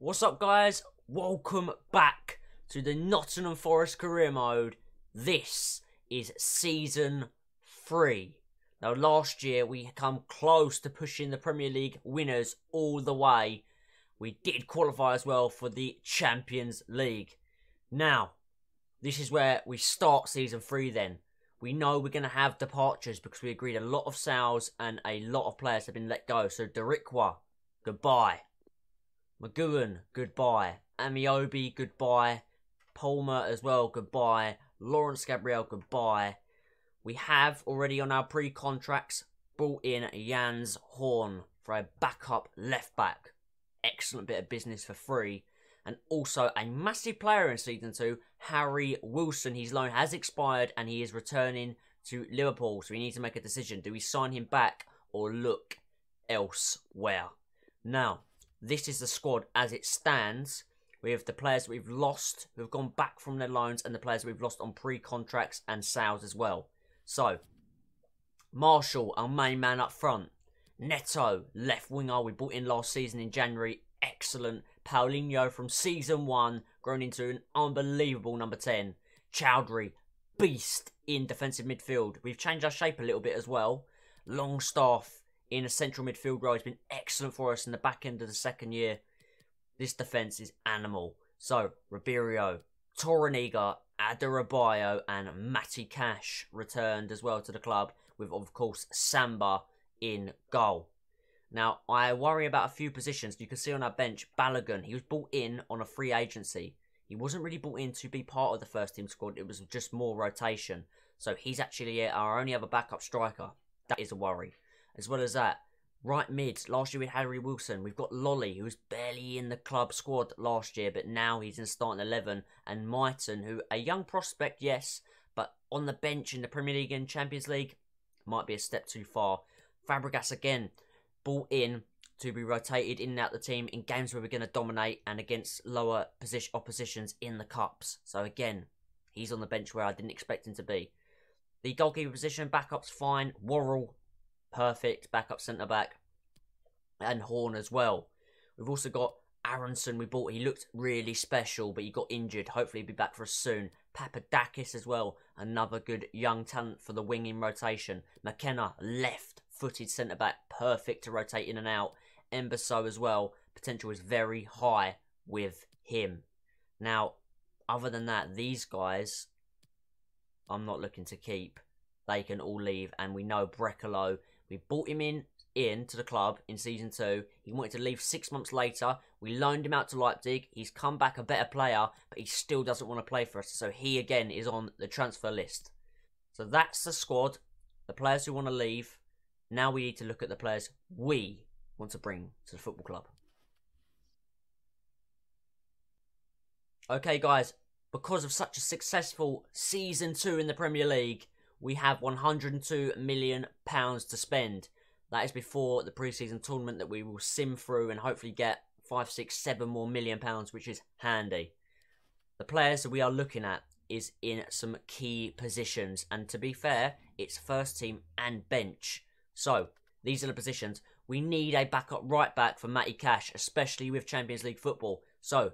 What's up, guys? Welcome back to the Nottingham Forest career mode. This is season 3. Now, last year we come close to pushing the Premier League winners all the way. We did qualify as well for the Champions League. Now, this is where we start season 3 then. We know we're going to have departures because we agreed a lot of sales and a lot of players have been let go. So, Darikwa, goodbye. McGowan, goodbye. Amiobi, goodbye. Palmer as well, goodbye. Lawrence Gabriel, goodbye. We have already on our pre-contracts brought in Jans Horn for a backup left back. Excellent bit of business for free. And also a massive player in season 2, Harry Wilson. His loan has expired and he is returning to Liverpool. So we need to make a decision. Do we sign him back or look elsewhere? Now, this is the squad as it stands. We have the players that we've lost who have gone back from their loans and the players that we've lost on pre-contracts and sales as well. So, Marshall, our main man up front. Neto, left winger, we brought in last season in January. Excellent. Paulinho from season 1, grown into an unbelievable number 10. Chowdhury, beast in defensive midfield. We've changed our shape a little bit as well. Longstaff in a central midfield role. He's been excellent for us in the back end of the second year. This defence is animal. So, Ribeiro, Torreniga, Adarabioyo and Matty Cash returned as well to the club with, of course, Samba in goal. Now, I worry about a few positions. You can see on our bench, Balogun, he was brought in on a free agency. He wasn't really brought in to be part of the first team squad. It was just more rotation. So, he's actually our only other backup striker. That is a worry. As well as that, right mid, last year we had Harry Wilson. We've got Lolly, who was barely in the club squad last year, but now he's in starting 11. And Myton, who, a young prospect, yes, but on the bench in the Premier League and Champions League, might be a step too far. Fabregas, again, brought in to be rotated in and out the team in games where we're going to dominate and against lower oppositions in the cups. So again, he's on the bench where I didn't expect him to be. The goalkeeper position, backup's fine. Worrell, perfect, backup centre-back. And Horn as well. We've also got Aronson we bought. He looked really special, but he got injured. Hopefully he'll be back for us soon. Papadakis as well. Another good young talent for the wing in rotation. McKenna, left-footed centre-back. Perfect to rotate in and out. Embasso as well. Potential is very high with him. Now, other than that, these guys, I'm not looking to keep. They can all leave. And we know Brecalo, we brought him in to the club in season 2. He wanted to leave 6 months later. We loaned him out to Leipzig. He's come back a better player, but he still doesn't want to play for us. So he again is on the transfer list. So that's the squad. The players who want to leave. Now we need to look at the players we want to bring to the football club. Okay, guys. Because of such a successful season 2 in the Premier League, we have £102 million to spend. That is before the pre-season tournament that we will sim through and hopefully get 5, 6, 7 more £1 million, which is handy. The players that we are looking at is in some key positions. And to be fair, it's first team and bench. So, these are the positions. We need a backup right back for Matty Cash, especially with Champions League football. So,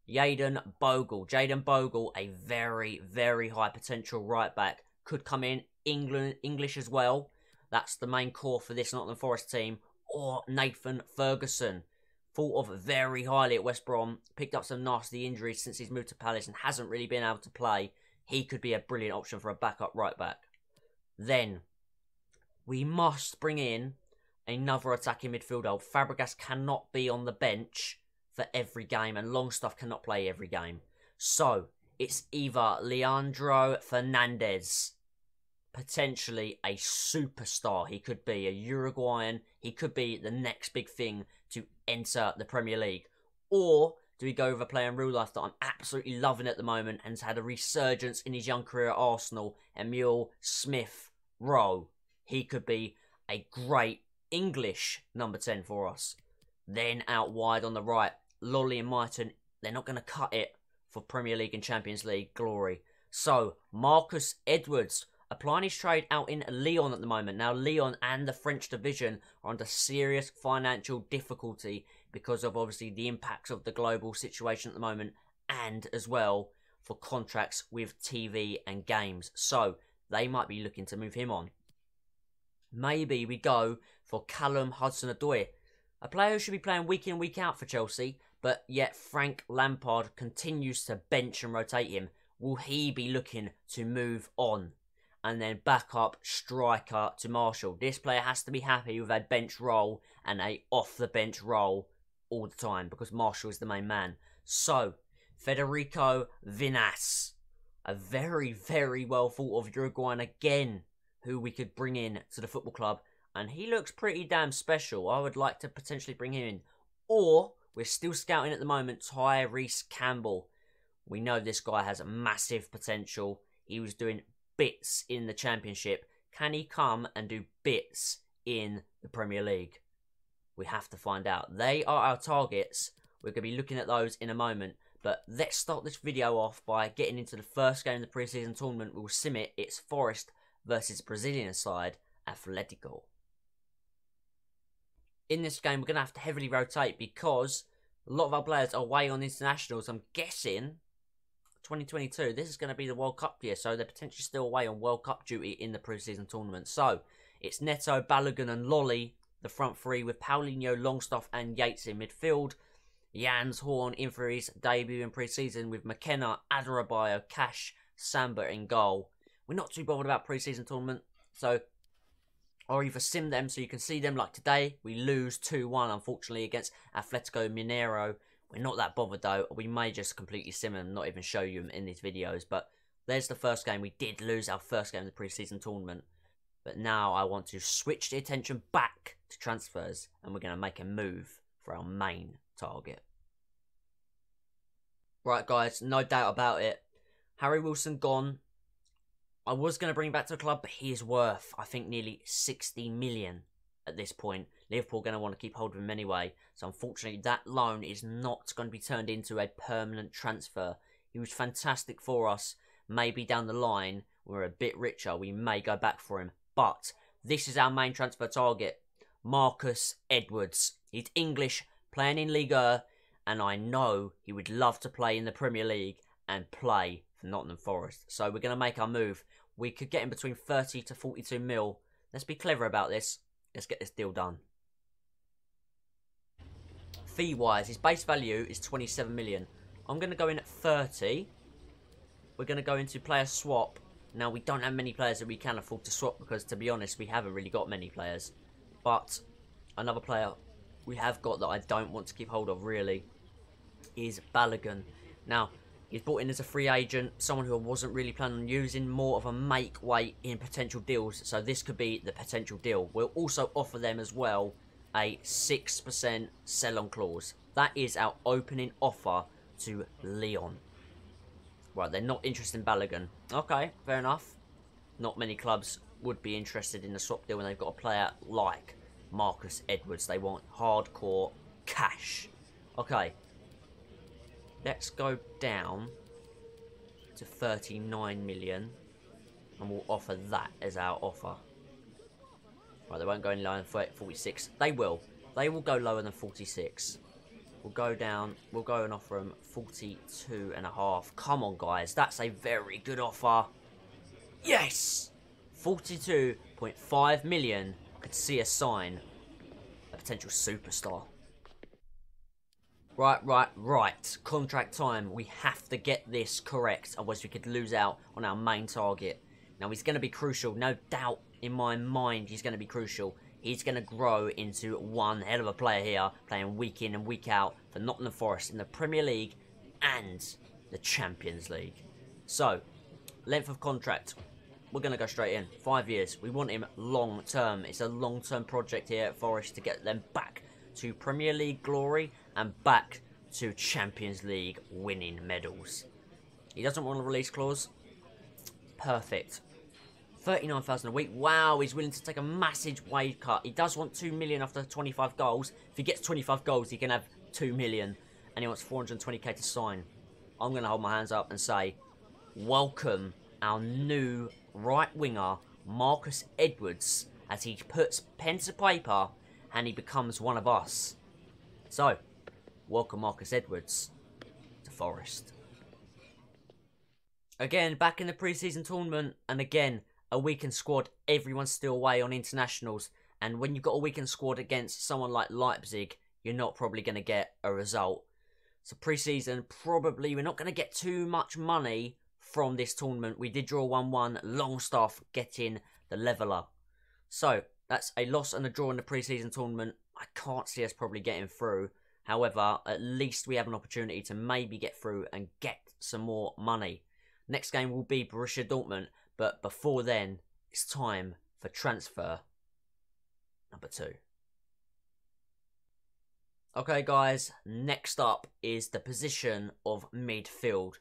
Jaden Bogle, a very, very high potential right back. Could come in English as well. That's the main core for this Nottingham Forest team. Or Nathan Ferguson. Thought of very highly at West Brom. Picked up some nasty injuries since he's moved to Palace and hasn't really been able to play. He could be a brilliant option for a backup right back. Then, we must bring in another attacking midfielder. Fabregas cannot be on the bench for every game and Longstaff cannot play every game. So, it's either Leandro Fernandez, potentially a superstar. He could be a Uruguayan. He could be the next big thing to enter the Premier League. Or do we go with a player in real life that I'm absolutely loving at the moment and has had a resurgence in his young career at Arsenal, Emile Smith-Rowe. He could be a great English number 10 for us. Then out wide on the right, Lolly and Myton, they're not going to cut it for Premier League and Champions League glory. So, Marcus Edwards, applying his trade out in Lyon at the moment. Now, Lyon and the French division are under serious financial difficulty because of, obviously, the impacts of the global situation at the moment, and as well for contracts with TV and games. So, they might be looking to move him on. Maybe we go for Callum Hudson-Odoi, a player who should be playing week in, week out for Chelsea, but yet Frank Lampard continues to bench and rotate him. Will he be looking to move on? And then backup striker to Marshall. This player has to be happy with a bench role and a off-the-bench role all the time, because Marshall is the main man. So, Federico Vinas, a very, very well thought of Uruguayan again, who we could bring in to the football club. And he looks pretty damn special. I would like to potentially bring him in. Or, we're still scouting at the moment, Tyrese Campbell. We know this guy has massive potential. He was doing bits in the Championship. Can he come and do bits in the Premier League? We have to find out. They are our targets. We're going to be looking at those in a moment. But let's start this video off by getting into the first game of the pre-season tournament. We'll sim it. It's Forest versus Brazilian side, Atletico. In this game, we're going to have to heavily rotate because a lot of our players are away on internationals. I'm guessing 2022, this is going to be the World Cup year, so they're potentially still away on World Cup duty in the pre-season tournament. So, it's Neto, Balogun and Lolly, the front three, with Paulinho, Longstaff and Yates in midfield. Jans Horn in for his debut in pre-season, with McKenna, Adarabioyo, Cash, Samba in goal. We're not too bothered about pre-season tournament, so or either sim them so you can see them. Like today, we lose 2-1 unfortunately against Atletico Mineiro. We're not that bothered though. We may just completely sim them, not even show you them in these videos. But there's the first game. We did lose our first game of the pre-season tournament. But now I want to switch the attention back to transfers, and we're going to make a move for our main target. Right guys, no doubt about it. Harry Wilson gone. I was going to bring him back to the club, but he is worth, I think, nearly 60 million at this point. Liverpool are going to want to keep hold of him anyway. So unfortunately, that loan is not going to be turned into a permanent transfer. He was fantastic for us. Maybe down the line, we're a bit richer, we may go back for him. But this is our main transfer target. Marcus Edwards. He's English, playing in Liga, and I know he would love to play in the Premier League and play for Nottingham Forest. So we're going to make our move. We could get him between 30 to 42 mil. Let's be clever about this. Let's get this deal done. Fee-wise, his base value is 27 million. I'm going to go in at 30. We're going to go into player swap. Now, we don't have many players that we can afford to swap because, to be honest, we haven't really got many players. But another player we have got that I don't want to keep hold of, really, is Balogun. Now, he's brought in as a free agent, someone who I wasn't really planning on using, more of a make weight in potential deals. So this could be the potential deal. We'll also offer them as well a 6% sell-on clause. That is our opening offer to Lyon. Right, they're not interested in Balogun. Okay, fair enough. Not many clubs would be interested in a swap deal when they've got a player like Marcus Edwards. They want hardcore cash. Okay. Let's go down to 39 million. And we'll offer that as our offer. Right, they won't go any lower than 46. They will. They will go lower than 46. We'll go down. We'll go and offer them 42.5. Come on, guys. That's a very good offer. Yes! 42.5 million could see us sign a potential superstar. Right. Contract time. We have to get this correct. Otherwise, we could lose out on our main target. Now, he's going to be crucial. No doubt in my mind, he's going to be crucial. He's going to grow into one hell of a player here, playing week in and week out for Nottingham Forest in the Premier League and the Champions League. So, length of contract. We're going to go straight in. 5 years. We want him long term. It's a long-term project here at Forest to get them back to Premier League glory and back to Champions League winning medals. He doesn't want a release clause. Perfect. 39,000 a week. Wow, he's willing to take a massive wage cut. He does want 2 million after 25 goals. If he gets 25 goals, he can have 2 million. And he wants 420k to sign. I'm going to hold my hands up and say, welcome our new right winger Marcus Edwards as he puts pen to paper and he becomes one of us. So, welcome Marcus Edwards to Forest. Again, back in the pre-season tournament, and again, a weakened squad. Everyone's still away on internationals, and when you've got a weakened squad against someone like Leipzig, you're not probably going to get a result. So pre-season, probably we're not going to get too much money from this tournament. We did draw 1-1, Longstaff getting the leveller. So, that's a loss and a draw in the pre-season tournament. I can't see us probably getting through. However, at least we have an opportunity to maybe get through and get some more money. Next game will be Borussia Dortmund, but before then, it's time for transfer number 2. Okay guys, next up is the position of midfield.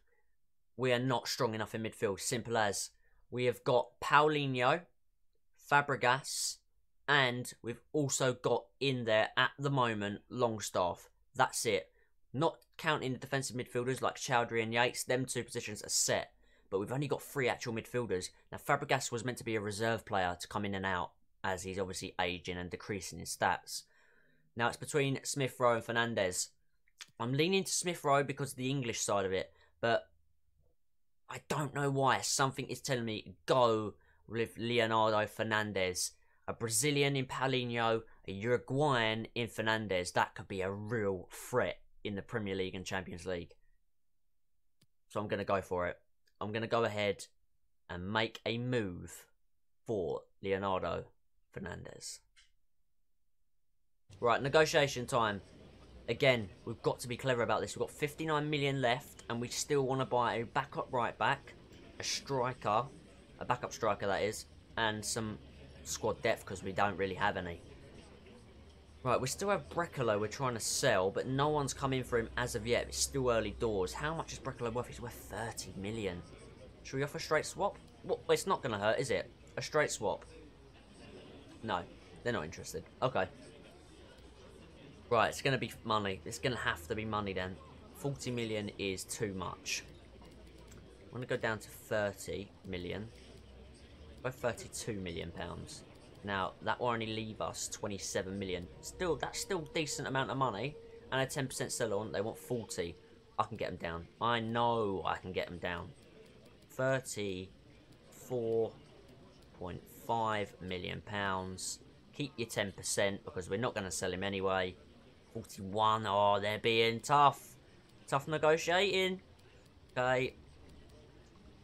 We are not strong enough in midfield, simple as. We have got Paulinho, Fabregas, and we've also got in there at the moment Longstaff. That's it. Not counting the defensive midfielders like Chowdhury and Yates, them 2 positions are set. But we've only got 3 actual midfielders. Now Fabregas was meant to be a reserve player to come in and out, as he's obviously aging and decreasing his stats. Now it's between Smith Rowe and Fernandes. I'm leaning to Smith Rowe because of the English side of it, but I don't know why. Something is telling me go with Leonardo Fernandes. A Brazilian in Paulinho, a Uruguayan in Fernandes. That could be a real threat in the Premier League and Champions League. So I'm going to go for it. I'm going to go ahead and make a move for Leonardo Fernandes. Right, negotiation time. Again, we've got to be clever about this. We've got 59 million left, and we still want to buy a backup right back, a striker, a backup striker that is, and some squad depth because we don't really have any. Right, we still have Brekalo we're trying to sell, but no one's come in for him as of yet. It's still early doors. How much is Brekalo worth? He's worth 30 million. Should we offer a straight swap? Well, it's not going to hurt, is it? A straight swap. No, they're not interested. Okay. Right, it's going to be money. It's going to have to be money then. 40 million is too much. I'm going to go down to 30 million. Go 32 million pounds. Now, that will only leave us 27 million. Still, that's still a decent amount of money. And a 10% sell on, they want 40. I can get them down. I know I can get them down. 34.5 million pounds. Keep your 10% because we're not going to sell him anyway. 41. Oh, they're being tough. Tough negotiating. Okay.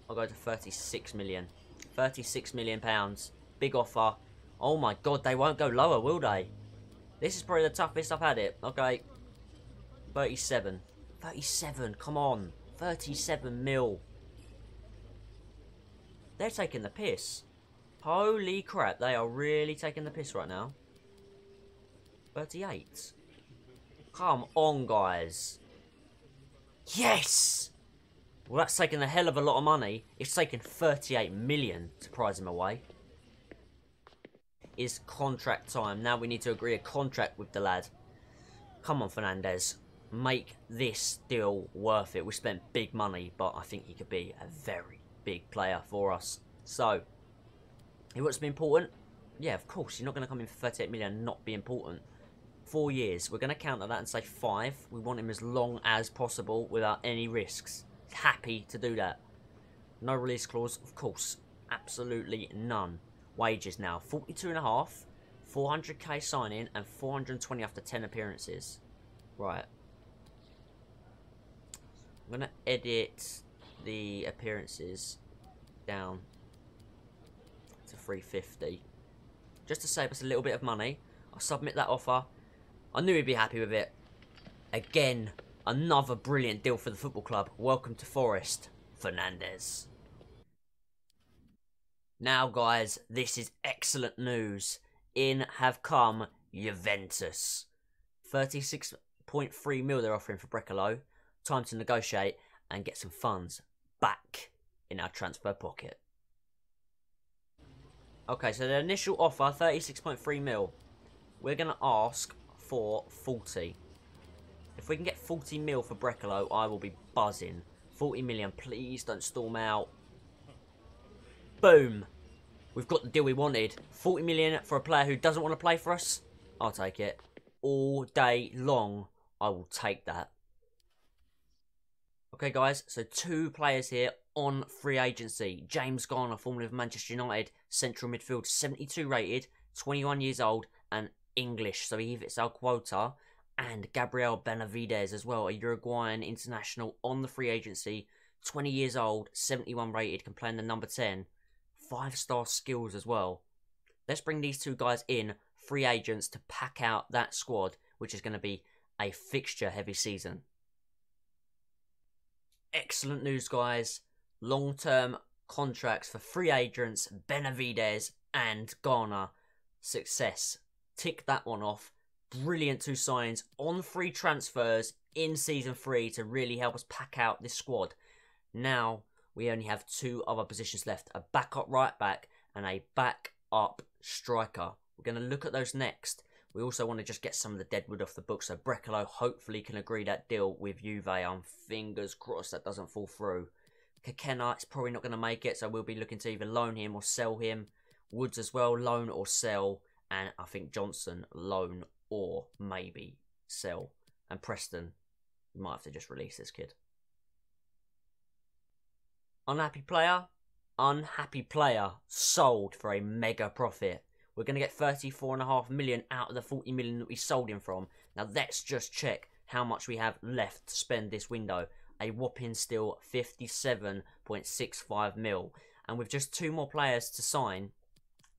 I'll go to 36 million. 36 million pounds. Big offer. Oh my god, they won't go lower, will they? This is probably the toughest I've had it. Okay. 37. 37, come on. 37 mil. They're taking the piss. Holy crap, they are really taking the piss right now. 38. Come on, guys. Yes! Well, that's taking a hell of a lot of money. It's taken 38 million to prize him away. Is contract time. Now we need to agree a contract with the lad. Come on, Fernandes. Make this deal worth it. We spent big money, but I think he could be a very big player for us. So, he wants to be important? Yeah, of course. You're not going to come in for 38 million and not be important. 4 years. We're going to counter that and say 5. We want him as long as possible without any risks. Happy to do that. No release clause, of course. Absolutely none. Wages now, 42.5, 400k sign-in, and 420 after 10 appearances. Right. I'm going to edit the appearances down to 350. Just to save us a little bit of money. I'll submit that offer. I knew he'd be happy with it. Again, another brilliant deal for the football club. Welcome to Forest, Fernandes. Now, guys, this is excellent news. In have come Juventus. 36.3 mil they're offering for Brekalo. Time to negotiate and get some funds back in our transfer pocket. Okay, so the initial offer, 36.3 mil. We're going to ask for 40. If we can get 40 mil for Brekalo, I will be buzzing. 40 million, please don't storm out. Boom. We've got the deal we wanted. 40 million for a player who doesn't want to play for us. I'll take it. All day long, I will take that. Okay, guys, so 2 players here on free agency. James Garner, formerly of Manchester United, central midfield, 72 rated, 21 years old, and English, so he hits our quota. And Gabriel Benavides as well, a Uruguayan international on the free agency, 20 years old, 71 rated, can play in the number 10. 5-star skills as well. Let's bring these 2 guys in, free agents, to pack out that squad, which is going to be a fixture-heavy season. Excellent news, guys. Long-term contracts for free agents, Benavides and Garner. Success. Tick that one off. Brilliant 2 signings on free transfers in Season 3 to really help us pack out this squad. Now, we only have 2 other positions left. A backup right back and a backup striker. We're going to look at those next. We also want to just get some of the deadwood off the book. So Brecalo hopefully can agree that deal with Juve. I'm fingers crossed that doesn't fall through. Kakena is probably not going to make it. So we'll be looking to either loan him or sell him. Woods as well, loan or sell. And I think Johnson, loan or maybe sell. And Preston, you might have to just release this kid. Unhappy player, sold for a mega profit. We're going to get 34.5 million out of the 40 million that we sold him from. Now let's just check how much we have left to spend this window. A whopping still 57.65 mil. And with just 2 more players to sign,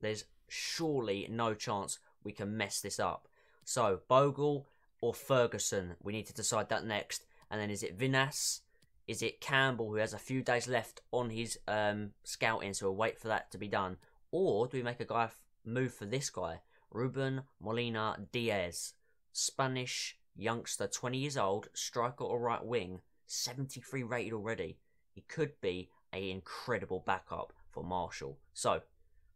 there's surely no chance we can mess this up. So Bogle or Ferguson, we need to decide that next. And then is it Vinas? Is it Campbell, who has a few days left on his scouting, so we'll wait for that to be done? Or do we make a guy move for this guy? Ruben Molina Diaz, Spanish youngster, 20 years old, striker or right wing, 73 rated already. He could be an incredible backup for Marshall. So,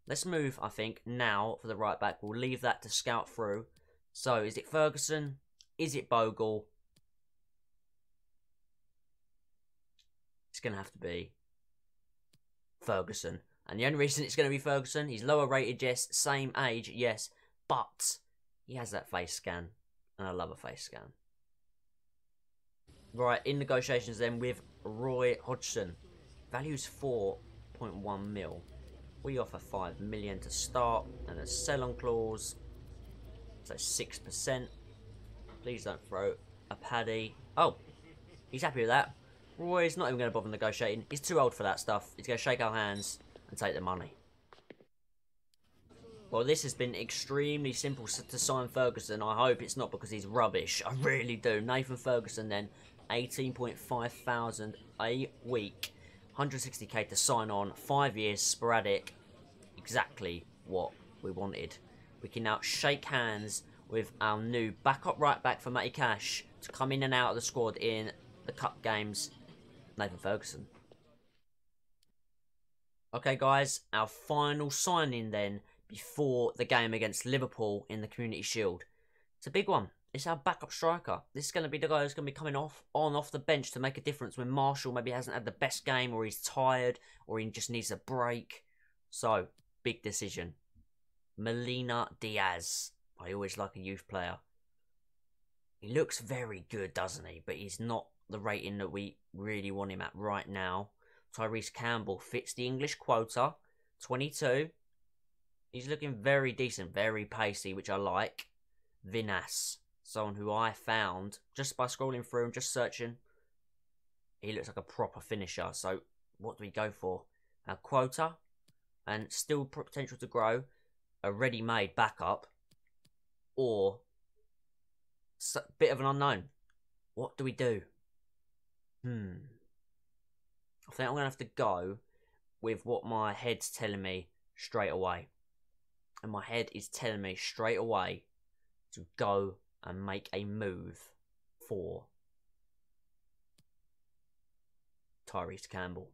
let's move, I think, now for the right back. We'll leave that to scout through. So, is it Ferguson? Is it Bogle? It's going to have to be Ferguson. And the only reason it's going to be Ferguson, he's lower rated, yes, same age, yes, but he has that face scan, and I love a face scan. Right, in negotiations then with Roy Hodgson. Value's 4.1 mil. We offer 5 million to start, and a sell-on clause, so 6%. Please don't throw a paddy. Oh, he's happy with that. Roy's not even going to bother negotiating. He's too old for that stuff. He's going to shake our hands and take the money. Well, this has been extremely simple to sign Ferguson. I hope it's not because he's rubbish. I really do. Nathan Ferguson then, 18.5 thousand a week. 160k to sign on. 5 years, sporadic. Exactly what we wanted. We can now shake hands with our new backup right back for Matty Cash to come in and out of the squad in the cup games. Nathan Ferguson. Okay, guys, our final signing then before the game against Liverpool in the Community Shield. It's a big one. It's our backup striker. This is going to be the guy who's going to be coming off the bench to make a difference when Marshall maybe hasn't had the best game, or he's tired, or he just needs a break. So, big decision. Molina Diaz. I always like a youth player. He looks very good, doesn't he? But he's not the rating that we really want him at right now. Tyrese Campbell fits the English quota. 22. He's looking very decent, very pacey, which I like. Vinas, someone who I found just by scrolling through and just searching. He looks like a proper finisher. So what do we go for? Our quota, and still potential to grow. A ready-made backup, or a bit of an unknown. What do we do? I think I'm going to have to go with what my head's telling me straight away. And my head is telling me straight away to go and make a move for Tyrese Campbell.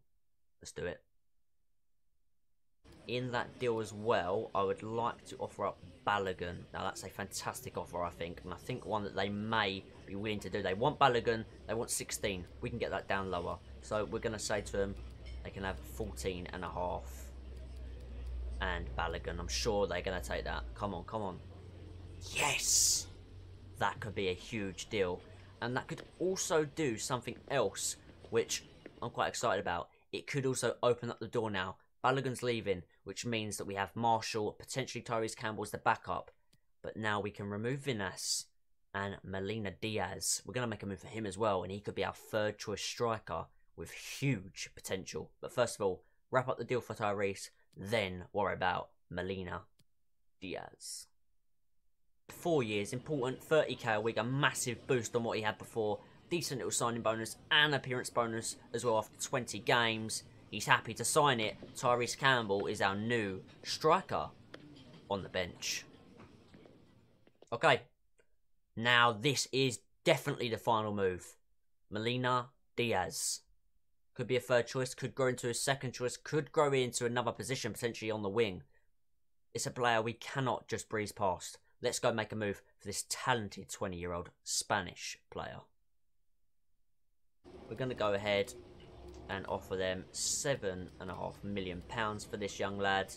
Let's do it. In that deal as well, I would like to offer up Balogun. Now, that's a fantastic offer, I think. And I think one that they may be willing to do. They want Balogun. They want 16. We can get that down lower. So we're going to say to them, they can have 14.5. and Balogun. I'm sure they're going to take that. Come on, come on. Yes! That could be a huge deal. And that could also do something else, which I'm quite excited about. It could also open up the door now. Balogun's leaving, which means that we have Marshall, potentially Tyrese Campbell as the backup. But now we can remove Vinas and Melina Diaz. We're going to make a move for him as well, and he could be our third choice striker with huge potential. But first of all, wrap up the deal for Tyrese, then worry about Melina Diaz. 4 years, important, 30k a week, a massive boost on what he had before. Decent little signing bonus and appearance bonus as well after 20 games. He's happy to sign it. Tyrese Campbell is our new striker on the bench. Okay, now this is definitely the final move. Melina Diaz. Could be a third choice, could grow into a second choice, could grow into another position, potentially on the wing. It's a player we cannot just breeze past. Let's go make a move for this talented 20-year-old Spanish player. We're going to go ahead and offer them £7.5 million for this young lad.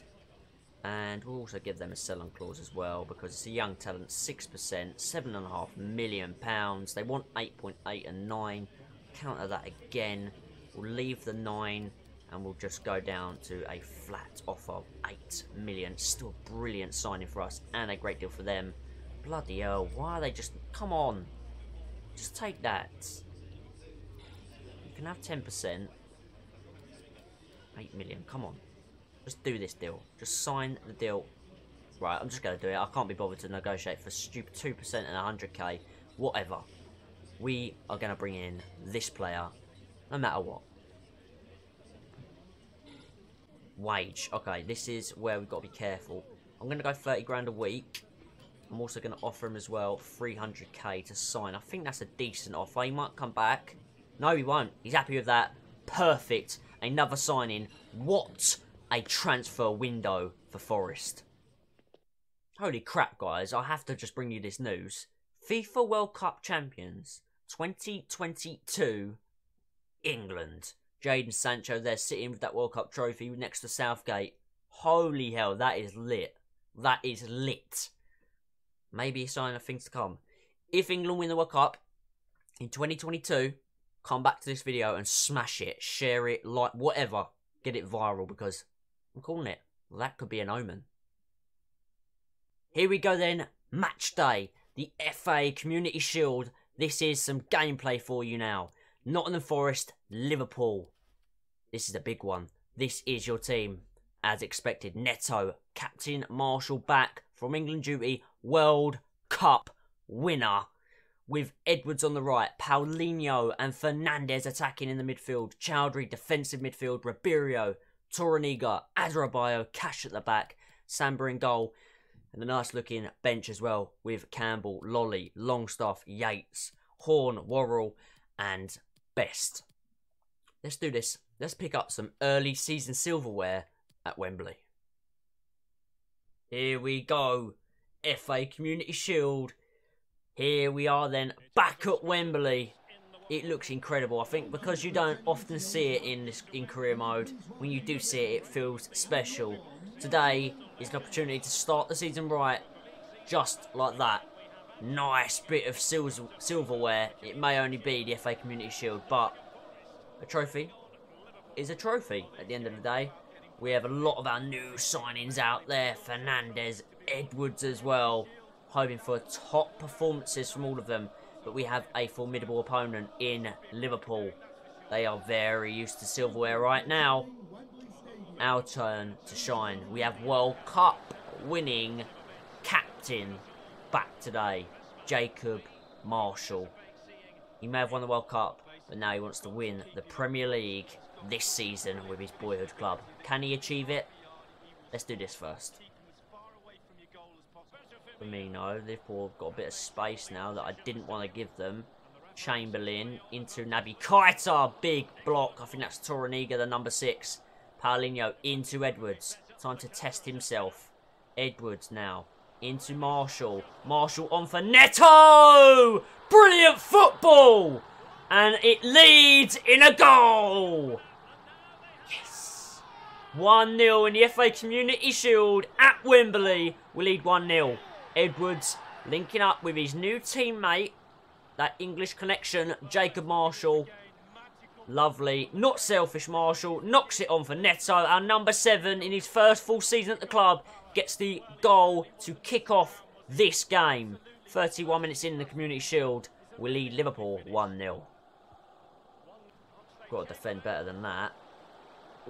And we'll also give them a sell-on clause as well, because it's a young talent, 6%, £7.5 million. They want 8.8 and 9. Counter that again. We'll leave the 9 and we'll just go down to a flat offer of 8 million. Still a brilliant signing for us and a great deal for them. Bloody hell, why are they just... Come on. Just take that. You can have 10%. 8 million, come on. Just do this deal. Just sign the deal. Right, I'm just going to do it. I can't be bothered to negotiate for stupid 2% and 100k. Whatever. We are going to bring in this player no matter what. Wage. Okay, this is where we've got to be careful. I'm going to go 30 grand a week. I'm also going to offer him as well 300k to sign. I think that's a decent offer. He might come back. No, he won't. He's happy with that. Perfect. Another signing. What a transfer window for Forest. Holy crap, guys. I have to just bring you this news. FIFA World Cup champions 2022 England. Jadon Sancho there sitting with that World Cup trophy next to Southgate. Holy hell, that is lit. That is lit. Maybe a sign of things to come. If England win the World Cup in 2022, come back to this video and smash it, share it, like, whatever. Get it viral, because I'm calling it. That could be an omen. Here we go then. Match day. The FA Community Shield. This is some gameplay for you now. Nottingham Forest, Liverpool. This is a big one. This is your team. As expected, Neto, Captain Marshall back from England duty. World Cup winner. With Edwards on the right, Paulinho and Fernandes attacking in the midfield. Chowdhury, defensive midfield. Ribeiro, Torreniga, Adarabioyo, Cash at the back. Samba in goal. And a nice looking bench as well with Campbell, Lolly, Longstaff, Yates, Horn, Worrell and Best. Let's do this. Let's pick up some early season silverware at Wembley. Here we go. FA Community Shield. Here we are then, back at Wembley. It looks incredible. I think because you don't often see it in career mode, when you do see it, it feels special. Today is an opportunity to start the season right, just like that. Nice bit of silverware. It may only be the FA Community Shield, but a trophy is a trophy at the end of the day. We have a lot of our new signings out there. Fernandes, Edwards as well. Hoping for top performances from all of them. But we have a formidable opponent in Liverpool. They are very used to silverware right now. Our turn to shine. We have World Cup winning captain back today. Jacob Marshall. He may have won the World Cup, but now he wants to win the Premier League this season with his boyhood club. Can he achieve it? Let's do this first. Firmino, Liverpool have got a bit of space now that I didn't want to give them. Chamberlain into Naby Keita, big block. I think that's Torreniga, the number 6. Paulinho into Edwards. Time to test himself. Edwards now into Marshall. Marshall on for Neto! Brilliant football! And it leads in a goal! Yes! 1-0 in the FA Community Shield at Wembley. We lead 1-0. Edwards linking up with his new teammate. That English connection, Jacob Marshall. Lovely. Not selfish Marshall. Knocks it on for Neto. Our number 7 in his first full season at the club gets the goal to kick off this game. 31 minutes in the Community Shield. We lead Liverpool 1-0. Got to defend better than that.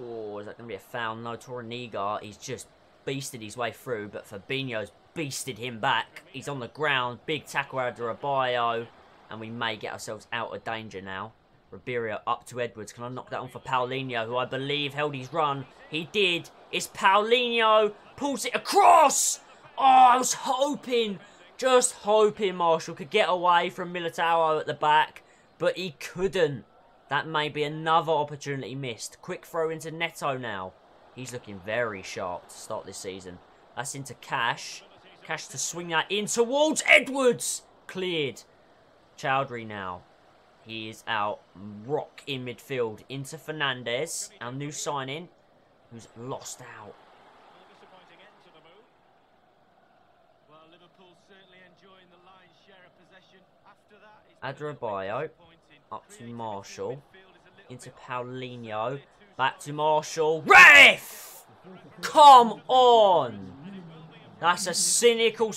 Oh, is that going to be a foul? No, Torreniga, he's just beasted his way through, but Fabinho's beasted him back. He's on the ground. Big tackle out of Adebayo, and we may get ourselves out of danger now. Ribeiro up to Edwards. Can I knock that on for Paulinho, who I believe held his run? He did. It's Paulinho. Pulls it across. Oh, I was hoping, just hoping Marshall could get away from Militao at the back, but he couldn't. That may be another opportunity missed. Quick throw into Neto now. He's looking very sharp to start this season. That's into Cash. Cash to swing that in towards Edwards. Cleared. Chowdhury now. He is out. Rock in midfield. Into Fernandez. Our new signing. Who's lost out. Adebayo. Up to Marshall. Into Paulinho. Back to Marshall. Ref! Come on! That's a cynical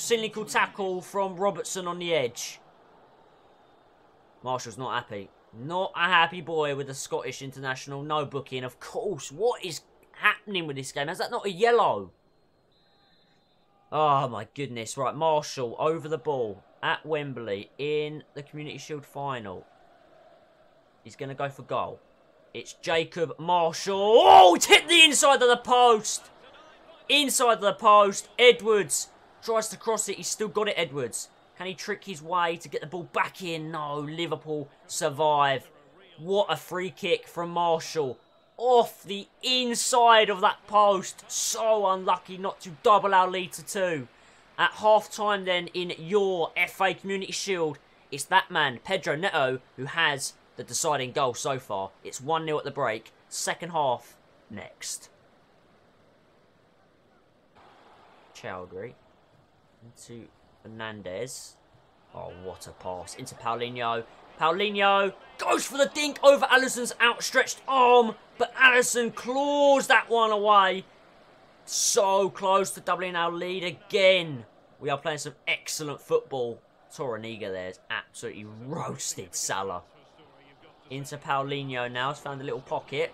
tackle from Robertson on the edge. Marshall's not happy. Not a happy boy with the Scottish international. No booking, of course. What is happening with this game? Is that not a yellow? Oh, my goodness. Right, Marshall over the ball at Wembley in the Community Shield final. He's going to go for goal. It's Jacob Marshall. Oh, it's hit the inside of the post. Inside of the post. Edwards tries to cross it. He's still got it, Edwards. Can he trick his way to get the ball back in? No, Liverpool survive. What a free kick from Marshall. Off the inside of that post. So unlucky not to double our lead to 2. At half-time then in your FA Community Shield, it's that man, Pedro Neto, who has the deciding goal so far. It's 1-0 at the break. Second half next. Chowdhury into Fernandez. Oh, what a pass. Into Paulinho. Paulinho goes for the dink over Alisson's outstretched arm, but Alisson claws that one away. So close to doubling our lead again. We are playing some excellent football. Torreniga there has absolutely roasted Salah. Into Paulinho now. Has found a little pocket.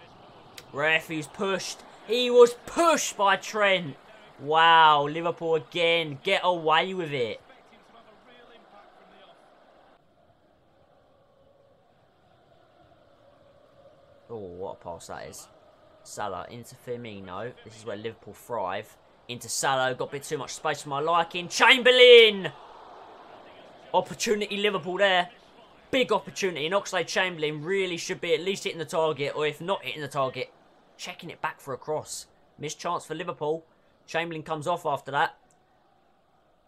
Ref, he's pushed. He was pushed by Trent. Wow, Liverpool again. Get away with it. Oh, what a pass that is. Salah into Firmino. This is where Liverpool thrive. Into Salah. Got a bit too much space for my liking. Chamberlain! Opportunity Liverpool there. Big opportunity. And Oxlade-Chamberlain really should be at least hitting the target. Or if not hitting the target, checking it back for a cross. Missed chance for Liverpool. Chamberlain comes off after that.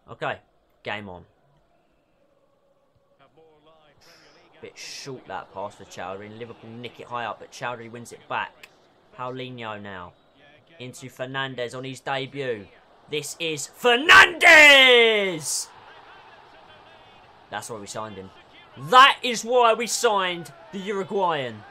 Okay. Game on. Bit short that pass for Chowdhury. Liverpool nick it high up, but Chowdhury wins it back. Paulinho now. Into Fernandez on his debut. This is Fernandez! That's why we signed him. That is why we signed the Uruguayan.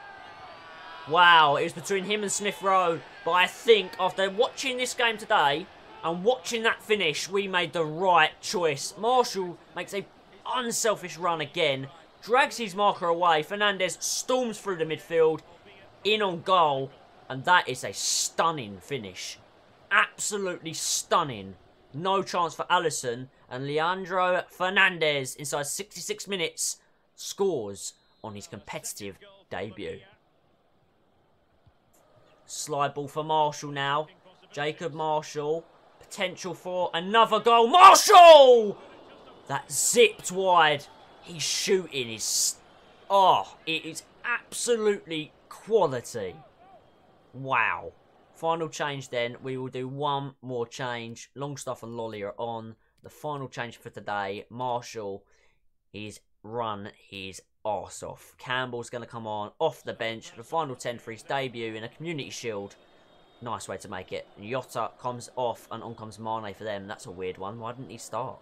Wow, it was between him and Smith Rowe. But I think after watching this game today and watching that finish, we made the right choice. Marshall makes a unselfish run again. Drags his marker away. Fernandez storms through the midfield. In on goal. And that is a stunning finish. Absolutely stunning. No chance for Alisson. And Leandro Fernandez, inside 66 minutes, scores on his competitive debut. Slide ball for Marshall now. Jacob Marshall. Potential for another goal. Marshall! That zipped wide. His shooting is... Oh, it is absolutely quality. Wow. Final change then. We will do one more change. Longstaff and Lolly are on. The final change for today. Marshall, he's run his arse off. Campbell's going to come on off the bench. The final 10 for his debut in a Community Shield. Nice way to make it. Jota comes off and on comes Mane for them. That's a weird one. Why didn't he start?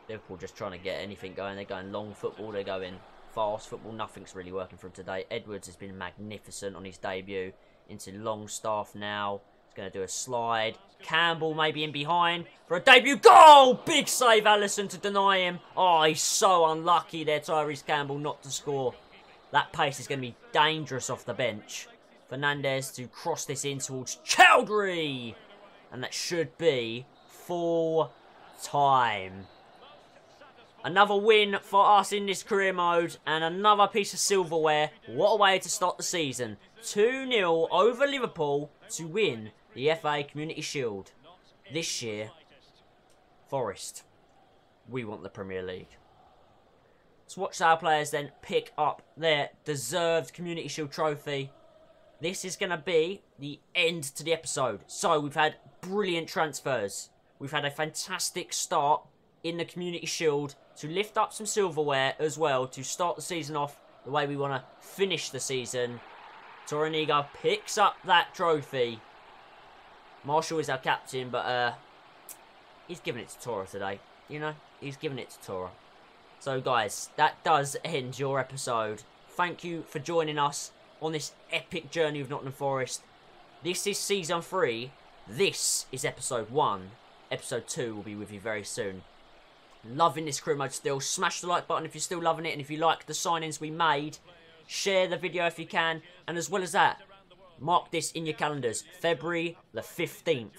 Liverpool just trying to get anything going. They're going long football. They're going fast football. Nothing's really working for him today. Edwards has been magnificent on his debut. Into Longstaff now. He's going to do a slide. Campbell maybe in behind for a debut goal. Big save, Alisson, to deny him. Oh, he's so unlucky there, Tyrese Campbell, not to score. That pace is going to be dangerous off the bench. Fernandes to cross this in towards Chowdhury. And that should be full time. Another win for us in this career mode. And another piece of silverware. What a way to start the season. 2-0 over Liverpool to win the FA Community Shield. This year, Forest, we want the Premier League. Let's watch our players then pick up their deserved Community Shield trophy. This is going to be the end to the episode. So, we've had brilliant transfers. We've had a fantastic start in the Community Shield to lift up some silverware as well to start the season off the way we want to finish the season. Toraniga picks up that trophy. Marshall is our captain, but he's giving it to Tora today. You know, he's giving it to Tora. So, guys, that does end your episode. Thank you for joining us on this epic journey of Nottingham Forest. This is Season 3. This is Episode 1. Episode 2 will be with you very soon. Loving this career mode still. Smash the like button if you're still loving it. And if you like the signings we made, share the video if you can. And as well as that, mark this in your calendars. February the 15th.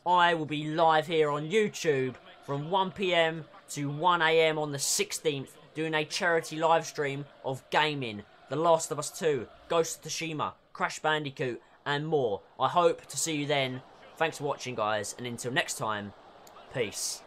I will be live here on YouTube from 1 PM to 1 AM on the 16th, doing a charity live stream of gaming, The Last of Us 2, Ghost of Tsushima, Crash Bandicoot, and more. I hope to see you then. Thanks for watching, guys, and until next time, peace.